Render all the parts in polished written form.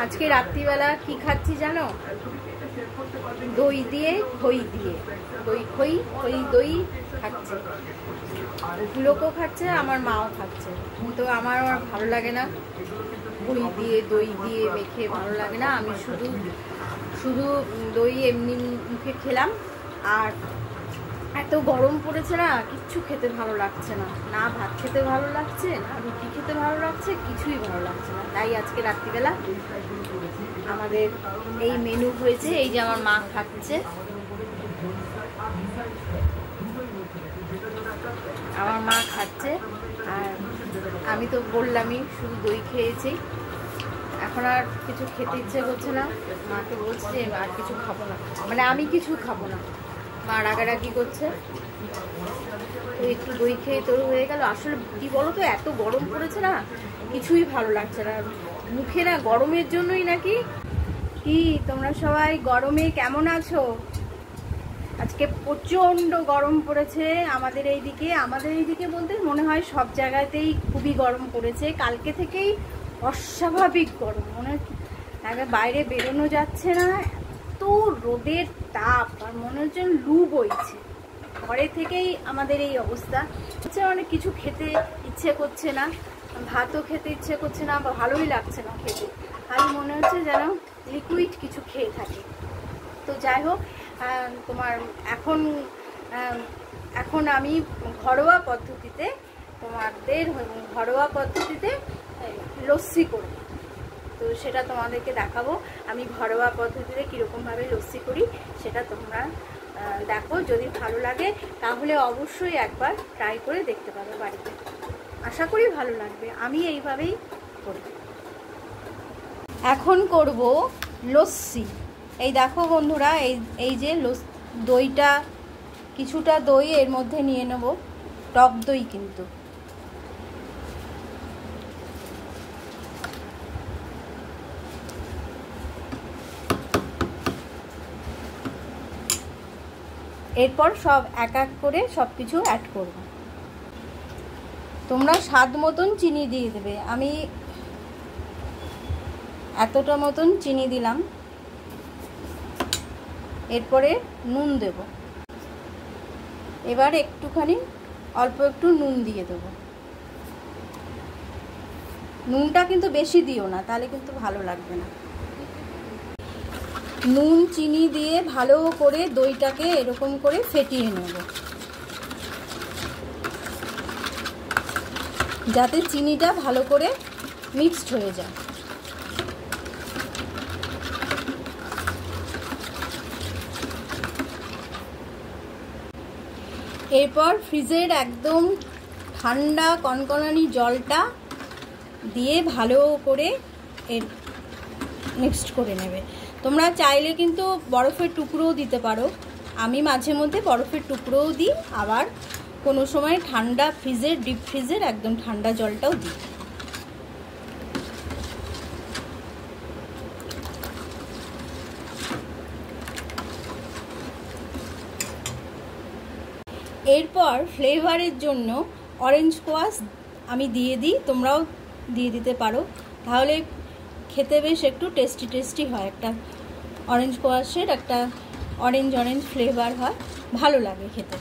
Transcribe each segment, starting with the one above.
আজকে রাত্রিবেলা কি খাচ্ছি জানো? দই দিয়ে খই দিয়ে, দই খই খই দই খাচ্ছে। লোকও খাচ্ছে, আমার মাও খাচ্ছে। তো আমার ভালো লাগে না, খই দিয়ে দই দিয়ে মেখে ভালো লাগে না। আমি শুধু শুধু দই এমনি মুখে খেলাম। আর এত গরম পড়েছে না, কিচ্ছু খেতে ভালো লাগছে না, না ভাত খেতে ভালো লাগছে, না রুটি খেতে ভালো লাগছে, কিছুই ভালো লাগছে না। তাই আজকে রাত্রিবেলা আমাদের এই মেনু হয়েছে। এই যে আমার মা খাচ্ছে, আমার মা খাচ্ছে, আর আমি তো বললামই শুধু দই খেয়েছি। এখন আর কিছু খেতে ইচ্ছে করছে না। মাকে বলছে আর কিছু খাবো না, মানে আমি কিছু খাবো না। মা রাগারাগি করছে, তো একটু দই খেয়ে তোর হয়ে গেল। আসলে কি বলো তো, এত গরম পড়েছে না, কিছুই ভালো লাগছে না মুখে, না গরমের জন্যই নাকি। কি তোমরা সবাই গরমে কেমন আছো? আজকে প্রচন্ড গরম পড়েছে আমাদের এইদিকে বলতে মনে হয় সব জায়গাতেই খুবই গরম পড়েছে। কালকে থেকেই অস্বাভাবিক গরম, মনে হয় বাইরে বেরোনো যাচ্ছে না, এত রোদের তাপ, আর মনে হচ্ছে লু বইছে। ঘরে থেকেই আমাদের এই অবস্থা হচ্ছে, অনেক কিছু খেতে ইচ্ছে করছে না, ভাতও খেতে ইচ্ছে করছে না, বা ভালোই লাগছে না খেতে। খালি মনে হচ্ছে যেন লিকুইড কিছু খেয়ে থাকে। তো যাই হোক, তোমার এখন আমি ঘরোয়া পদ্ধতিতে লস্যি করব। তো সেটা তোমাদেরকে দেখাবো আমি ঘরোয়া পদ্ধতিতে কীরকমভাবে লস্যি করি, সেটা তোমরা দেখো। যদি ভালো লাগে তাহলে অবশ্যই একবার ট্রাই করে দেখতে পারো বাড়িতে, আশা করি ভালো লাগবে। আমি এইভাবেই করি। এখন করব লস্যি। এই দেখো বন্ধুরা, এই যে দইটা, কিছুটা দই এর মধ্যে নিয়ে নেব, টক দই কিন্তু। এরপর সব এক এক করে সব কিছু অ্যাড করব। তোমরা স্বাদ মতন চিনি দিয়ে দেবে। আমি এতটা মতন চিনি দিলাম। এরপরে নুন দেব। এবার একটুখানি অল্প একটু নুন দিয়ে দেব। নুনটা কিন্তু বেশি দিও না, তাহলে কিন্তু ভালো লাগবে না। নুন চিনি দিয়ে ভালো করে দইটাকে এরকম করে ফেটিয়ে নেব, যাতে চিনিটা ভালো করে মিক্সড হয়ে যায়। এরপর ফ্রিজের একদম ঠান্ডা কনকনানি জলটা দিয়ে ভালো করে মিক্সড করে নেবে। তোমরা চাইলে কিন্তু বরফের টুকরোও দিতে পারো। আমি মাঝে মধ্যে বরফের টুকরোও দিই, আবার কোনো সময় ঠান্ডা ডিপ ফ্রিজের একদম ঠান্ডা জলটাও দিই। এরপর ফ্লেভারের জন্য অরেঞ্জ কোয়াশ আমি দিয়ে দিই, তোমরাও দিয়ে দিতে পারো, তাহলে খেতে বেশ একটু টেস্টি হয়। একটা অরেঞ্জ কোয়াশের একটা অরেঞ্জ ফ্লেভার হয়, ভালো লাগে খেতে।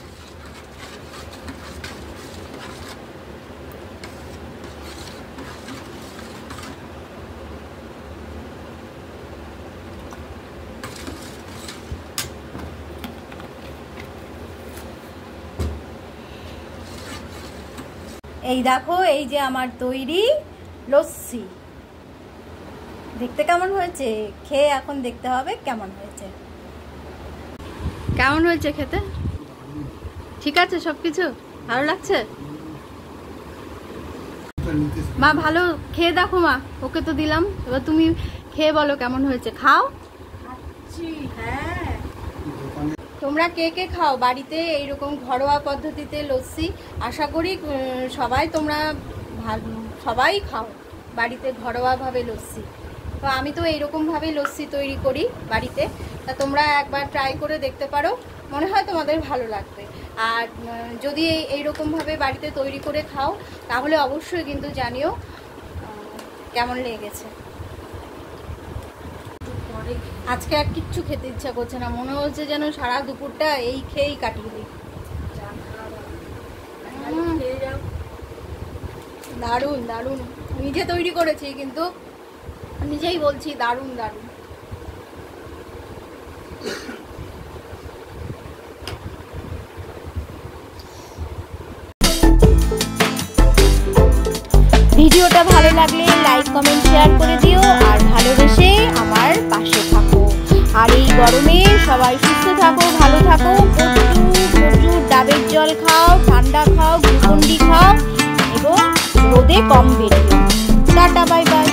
এই দেখো, এই যে আমার তৈরি লস্যি। দেখতে কেমন হয়েছে? খেয়ে এখন দেখতে হবে কেমন হয়েছে। কেমন হয়েছে খেতে? ঠিক আছে? সব কিছু ভালো লাগছে? মা ভালো খেয়ে দেখো। মা ওকে তো দিলাম, এবার তুমি খেয়ে বলো কেমন হয়েছে। খাও। হ্যাঁ, তোমরা কে কে খাও বাড়িতে এইরকম ঘরোয়া পদ্ধতিতে লস্যি? আশা করি তোমরা সবাই খাও বাড়িতে ঘরোয়াভাবে লস্যি। তো আমি তো এইরকমভাবেই লস্যি তৈরি করি বাড়িতে। তা তোমরা একবার ট্রাই করে দেখতে পারো, মনে হয় তোমাদের ভালো লাগবে। আর যদি এইরকমভাবে বাড়িতে তৈরি করে খাও তাহলে অবশ্যই কিন্তু জানিও কেমন লেগেছে। আজকে আর কিচ্ছু খেতে ইচ্ছা করছে না, মনে হচ্ছে যেন সারা দুপুরটা এই খেয়েই কাটিয়ে দিই। দারুণ দারুণ, নিজে তৈরি করেছি কিন্তু নিজেই বলছি দারুণ দারুণ। ভিডিওটা ভালো লাগলে লাইক কমেন্ট শেয়ার করে দিও, আর ভালোবেসে আমার পাশে থাকো। আর এই গরমে সবাই সুস্থ থাকো, ভালো থাকো, প্রচুর ডাবের জল খাও, ঠান্ডা খাও, গ্লুকন ডি খাও এবং রোদে কম বেরিও। Tata, bye by.